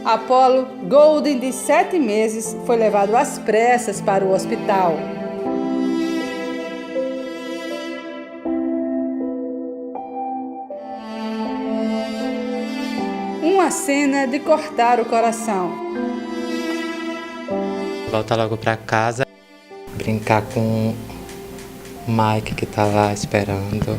Apollo Golden, de 7 meses, foi levado às pressas para o hospital. Uma cena de cortar o coração. Volta logo para casa, brincar com o Mike que tá lá esperando.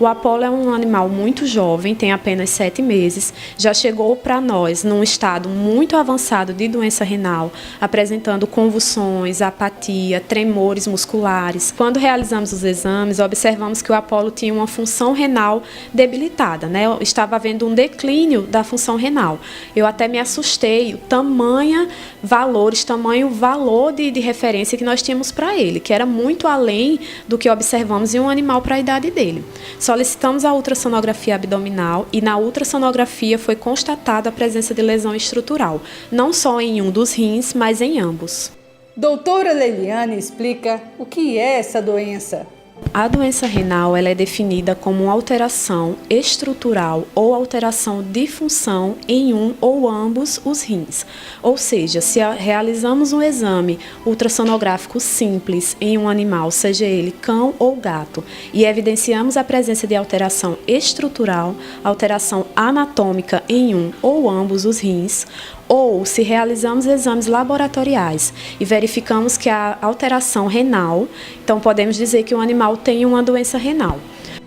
O Apollo é um animal muito jovem, tem apenas 7 meses, já chegou para nós num estado muito avançado de doença renal, apresentando convulsões, apatia, tremores musculares. Quando realizamos os exames, observamos que o Apollo tinha uma função renal debilitada, né? Estava havendo um declínio da função renal. Eu até me assustei, o tamanho valor de referência que nós tínhamos para ele, que era muito além do que observamos em um animal para a idade dele. Solicitamos a ultrassonografia abdominal e na ultrassonografia foi constatada a presença de lesão estrutural, não só em um dos rins, mas em ambos. Doutora Leiliane explica o que é essa doença. A doença renal ela é definida como uma alteração estrutural ou alteração de função em um ou ambos os rins. Ou seja, se realizamos um exame ultrassonográfico simples em um animal, seja ele cão ou gato, e evidenciamos a presença de alteração estrutural, alteração anatômica em um ou ambos os rins, ou se realizamos exames laboratoriais e verificamos que há alteração renal, então podemos dizer que o animal tem uma doença renal.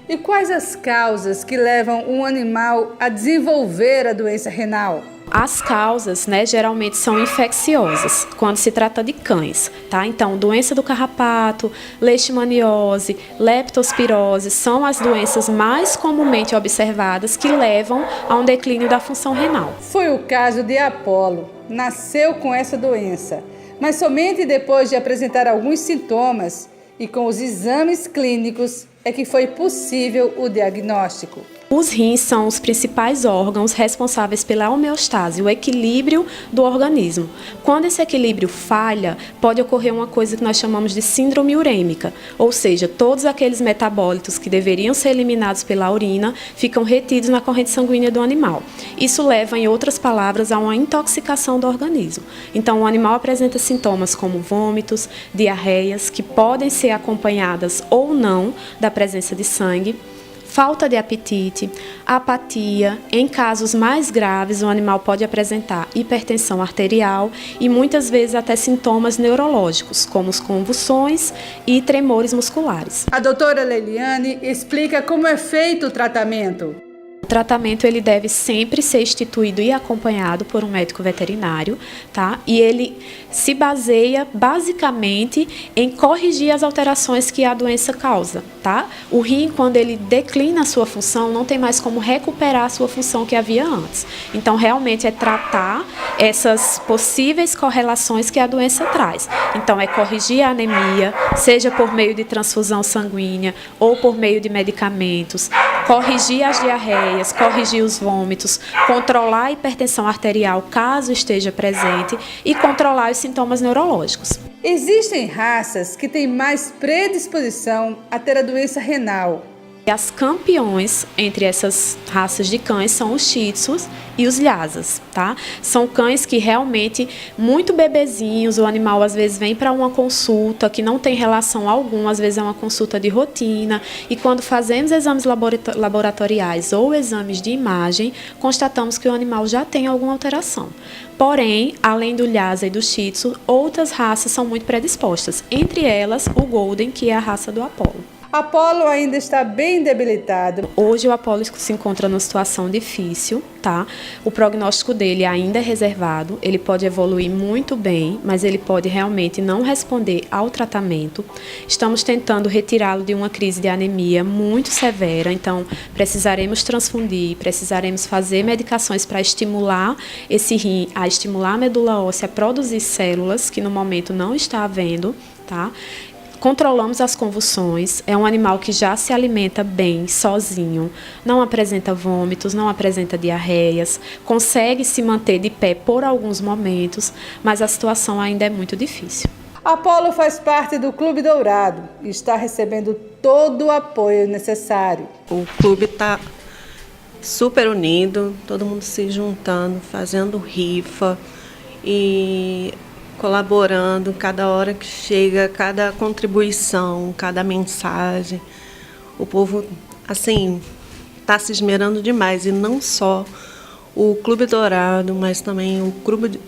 E quais as causas que levam um animal a desenvolver a doença renal? As causas, geralmente são infecciosas, quando se trata de cães, tá? Então, doença do carrapato, leishmaniose, leptospirose são as doenças mais comumente observadas que levam a um declínio da função renal. Foi o caso de Apollo. Nasceu com essa doença, mas somente depois de apresentar alguns sintomas e com os exames clínicos é que foi possível o diagnóstico. Os rins são os principais órgãos responsáveis pela homeostase, o equilíbrio do organismo. Quando esse equilíbrio falha, pode ocorrer uma coisa que nós chamamos de síndrome urêmica, ou seja, todos aqueles metabólitos que deveriam ser eliminados pela urina ficam retidos na corrente sanguínea do animal. Isso leva, em outras palavras, a uma intoxicação do organismo. Então, o animal apresenta sintomas como vômitos, diarreias, que podem ser acompanhadas ou não da presença de sangue, falta de apetite, apatia. Em casos mais graves, o animal pode apresentar hipertensão arterial e muitas vezes até sintomas neurológicos, como as convulsões e tremores musculares. A doutora Leiliane explica como é feito o tratamento. O tratamento ele deve sempre ser instituído e acompanhado por um médico veterinário, tá? E ele se baseia basicamente em corrigir as alterações que a doença causa, tá? O rim, quando ele declina a sua função, não tem mais como recuperar a sua função que havia antes. Então, realmente é tratar essas possíveis correlações que a doença traz. Então, é corrigir a anemia, seja por meio de transfusão sanguínea ou por meio de medicamentos, corrigir as diarreias, corrigir os vômitos, controlar a hipertensão arterial caso esteja presente e controlar os sintomas neurológicos. Existem raças que têm mais predisposição a ter a doença renal. As campeões entre essas raças de cães são os Shih Tzus e os Lhasas, tá? São cães que realmente, muito bebezinhos, o animal às vezes vem para uma consulta que não tem relação alguma, às vezes é uma consulta de rotina, e quando fazemos exames laboratoriais ou exames de imagem, constatamos que o animal já tem alguma alteração. Porém, além do Lhasa e do Shih Tzu, outras raças são muito predispostas, entre elas o Golden, que é a raça do Apollo. Apollo ainda está bem debilitado. Hoje o Apollo se encontra numa situação difícil, tá? O prognóstico dele ainda é reservado, ele pode evoluir muito bem, mas ele pode realmente não responder ao tratamento. Estamos tentando retirá-lo de uma crise de anemia muito severa, então precisaremos transfundir, precisaremos fazer medicações para estimular esse rim, a estimular a medula óssea a produzir células, que no momento não está havendo, tá? Controlamos as convulsões, é um animal que já se alimenta bem, sozinho, não apresenta vômitos, não apresenta diarreias, consegue se manter de pé por alguns momentos, mas a situação ainda é muito difícil. Apollo faz parte do Clube Dourado e está recebendo todo o apoio necessário. O clube está super unido, todo mundo se juntando, fazendo rifa e colaborando cada hora que chega, cada contribuição, cada mensagem. O povo, assim, está se esmerando demais, e não só o Clube Dourado, mas também o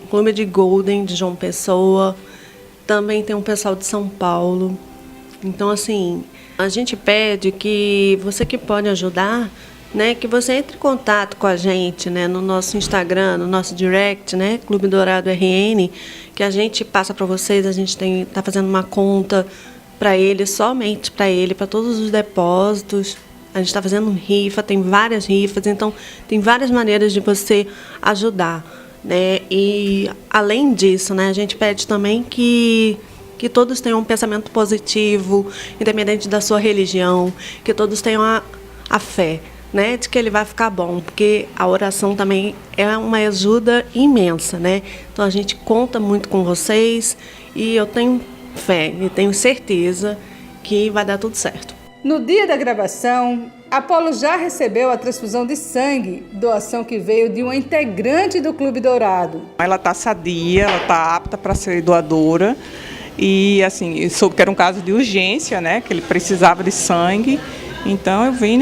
Clube de Golden de João Pessoa, também tem um pessoal de São Paulo. Então, assim, a gente pede que você que pode ajudar, né, que você entre em contato com a gente, né, no nosso Instagram, no nosso direct, né, Clube Dourado RN, que a gente passa para vocês. A gente está fazendo uma conta para ele, somente para ele, para todos os depósitos. A gente está fazendo rifa, tem várias rifas, então tem várias maneiras de você ajudar, né? E além disso, né, a gente pede também que todos tenham um pensamento positivo, independente da sua religião, que todos tenham a fé, né, de que ele vai ficar bom, porque a oração também é uma ajuda imensa, né? Então a gente conta muito com vocês e eu tenho fé e tenho certeza que vai dar tudo certo. No dia da gravação, Apolo já recebeu a transfusão de sangue, doação que veio de uma integrante do Clube Dourado. Ela está sadia, ela está apta para ser doadora e, assim, eu soube que era um caso de urgência, né, que ele precisava de sangue, então eu vim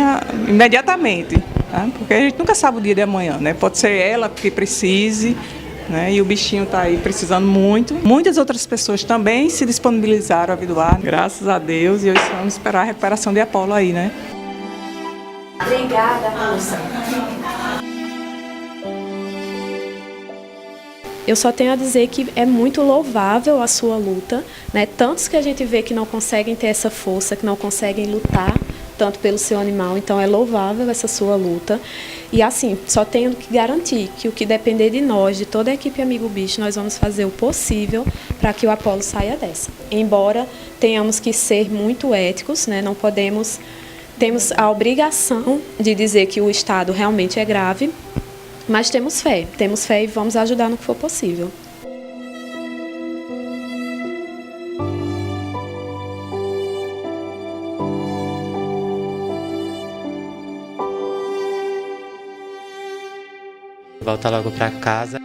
imediatamente, tá? Porque a gente nunca sabe o dia de amanhã, né? Pode ser ela que precise, né? E o bichinho está aí precisando muito. Muitas outras pessoas também se disponibilizaram a vir doar, graças a Deus, e hoje vamos esperar a recuperação de Apolo aí, né? Obrigada, moça. Eu só tenho a dizer que é muito louvável a sua luta, né? Tantos que a gente vê que não conseguem ter essa força, que não conseguem lutar tanto pelo seu animal, então é louvável essa sua luta. E assim, só tenho que garantir que o que depender de nós, de toda a equipe Amigo Bicho, nós vamos fazer o possível para que o Apolo saia dessa. Embora tenhamos que ser muito éticos, né? Não podemos, temos a obrigação de dizer que o estado realmente é grave, mas temos fé e vamos ajudar no que for possível. Volta logo para casa.